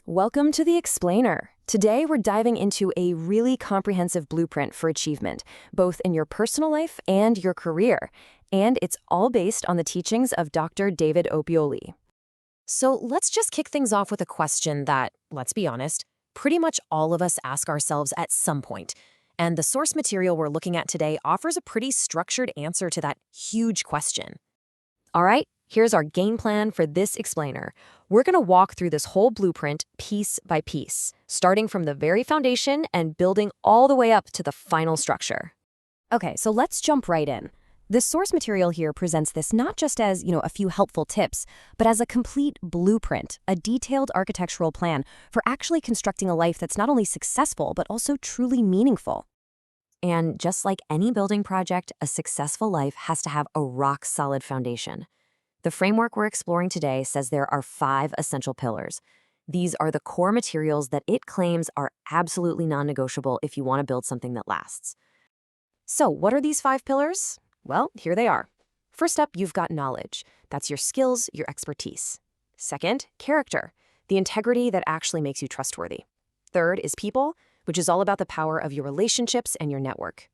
Welcome to The Explainer. Today, we're diving into a really comprehensive blueprint for achievement, both in your personal life and your career. And it's all based on the teachings of Dr. David Oppioli. So let's just kick things off with a question that, let's be honest, pretty much all of us ask ourselves at some point. And the source material we're looking at today offers a pretty structured answer to that huge question. All right, here's our game plan for this explainer. We're going to walk through this whole blueprint piece by piece, starting from the very foundation and building all the way up to the final structure. Okay, so let's jump right in. The source material here presents this not just as, a few helpful tips, but as a complete blueprint, a detailed architectural plan for actually constructing a life that's not only successful, but also truly meaningful. And just like any building project, a successful life has to have a rock-solid foundation. The framework we're exploring today says there are 5 essential pillars. These are the core materials that it claims are absolutely non-negotiable if you want to build something that lasts. So what are these 5 pillars? Well, here they are. First up, you've got knowledge. That's your skills, your expertise. Second, character, the integrity that actually makes you trustworthy. Third is people, which is all about the power of your relationships and your network.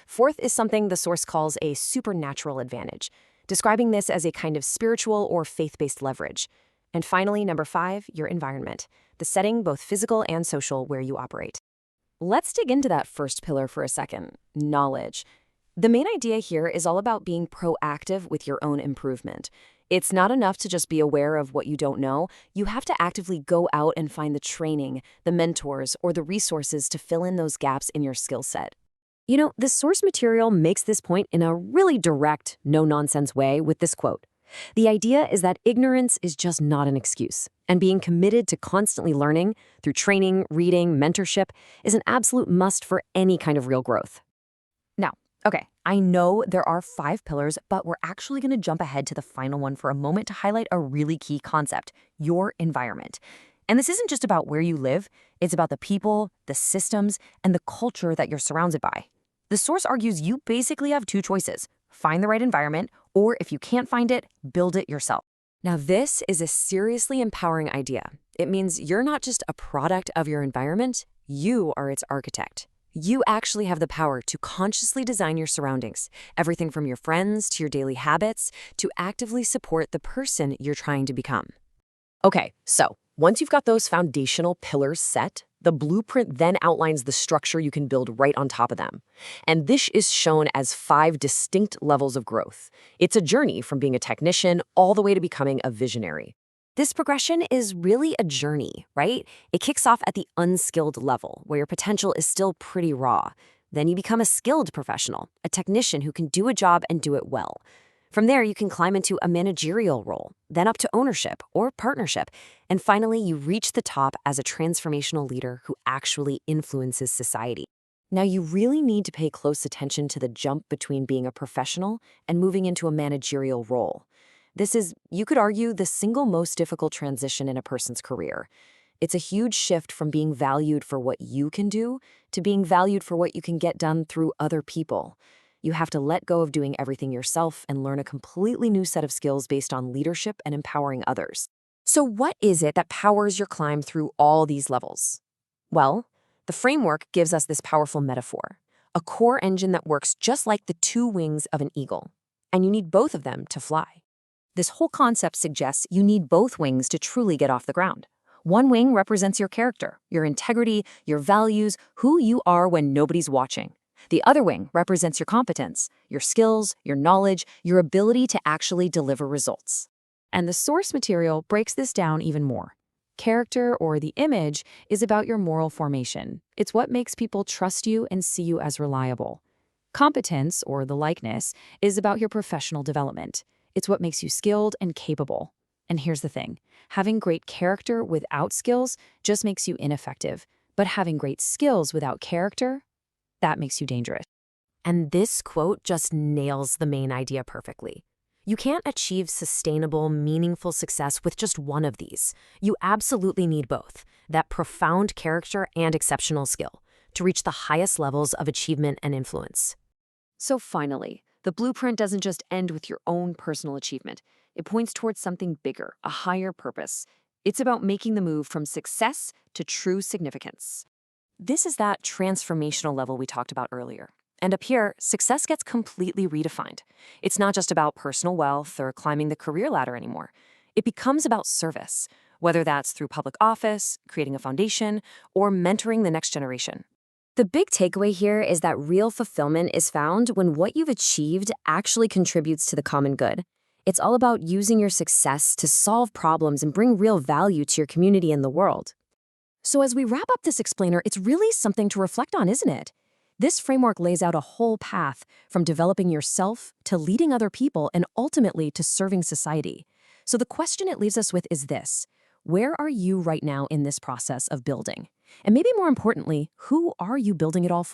Fourth is something the source calls a supernatural advantage, describing this as a kind of spiritual or faith-based leverage. And finally, number 5, your environment, the setting, both physical and social, where you operate. Let's dig into that first pillar for a second, knowledge. The main idea here is all about being proactive with your own improvement. It's not enough to just be aware of what you don't know. You have to actively go out and find the training, the mentors, or the resources to fill in those gaps in your skill set. The source material makes this point in a really direct, no-nonsense way with this quote. The idea is that ignorance is just not an excuse, and being committed to constantly learning through training, reading, mentorship is an absolute must for any kind of real growth. Now, okay, I know there are 5 pillars, but we're actually going to jump ahead to the final one for a moment to highlight a really key concept, your environment. And this isn't just about where you live, it's about the people, the systems, and the culture that you're surrounded by. The source argues you basically have 2 choices: find the right environment, or if you can't find it, build it yourself. Now, this is a seriously empowering idea. It means you're not just a product of your environment, you are its architect. You actually have the power to consciously design your surroundings, everything from your friends to your daily habits, to actively support the person you're trying to become. Okay, so once you've got those foundational pillars set, the blueprint then outlines the structure you can build right on top of them. And this is shown as 5 distinct levels of growth. It's a journey from being a technician all the way to becoming a visionary. This progression is really a journey, right? It kicks off at the unskilled level, where your potential is still pretty raw. Then you become a skilled professional, a technician who can do a job and do it well. From there, you can climb into a managerial role, then up to ownership or partnership, and finally, you reach the top as a transformational leader who actually influences society. Now, you really need to pay close attention to the jump between being a professional and moving into a managerial role. This is, you could argue, the single most difficult transition in a person's career. It's a huge shift from being valued for what you can do to being valued for what you can get done through other people. You have to let go of doing everything yourself and learn a completely new set of skills based on leadership and empowering others. So what is it that powers your climb through all these levels? Well, the framework gives us this powerful metaphor, a core engine that works just like the 2 wings of an eagle, and you need both of them to fly. This whole concept suggests you need both wings to truly get off the ground. One wing represents your character, your integrity, your values, who you are when nobody's watching. The other wing represents your competence, your skills, your knowledge, your ability to actually deliver results. And the source material breaks this down even more. Character, or the image, is about your moral formation. It's what makes people trust you and see you as reliable. Competence, or the likeness, is about your professional development. It's what makes you skilled and capable. And here's the thing, having great character without skills just makes you ineffective. But having great skills without character, that makes you dangerous. And this quote just nails the main idea perfectly. You can't achieve sustainable, meaningful success with just one of these. You absolutely need both, that profound character and exceptional skill, to reach the highest levels of achievement and influence. So finally, the blueprint doesn't just end with your own personal achievement. It points towards something bigger, a higher purpose. It's about making the move from success to true significance. This is that transformational level we talked about earlier. And up here, success gets completely redefined. It's not just about personal wealth or climbing the career ladder anymore. It becomes about service, whether that's through public office, creating a foundation, or mentoring the next generation. The big takeaway here is that real fulfillment is found when what you've achieved actually contributes to the common good. It's all about using your success to solve problems and bring real value to your community and the world. So as we wrap up this explainer, it's really something to reflect on, isn't it? This framework lays out a whole path from developing yourself to leading other people and ultimately to serving society. So the question it leaves us with is this: where are you right now in this process of building? And maybe more importantly, who are you building it all for?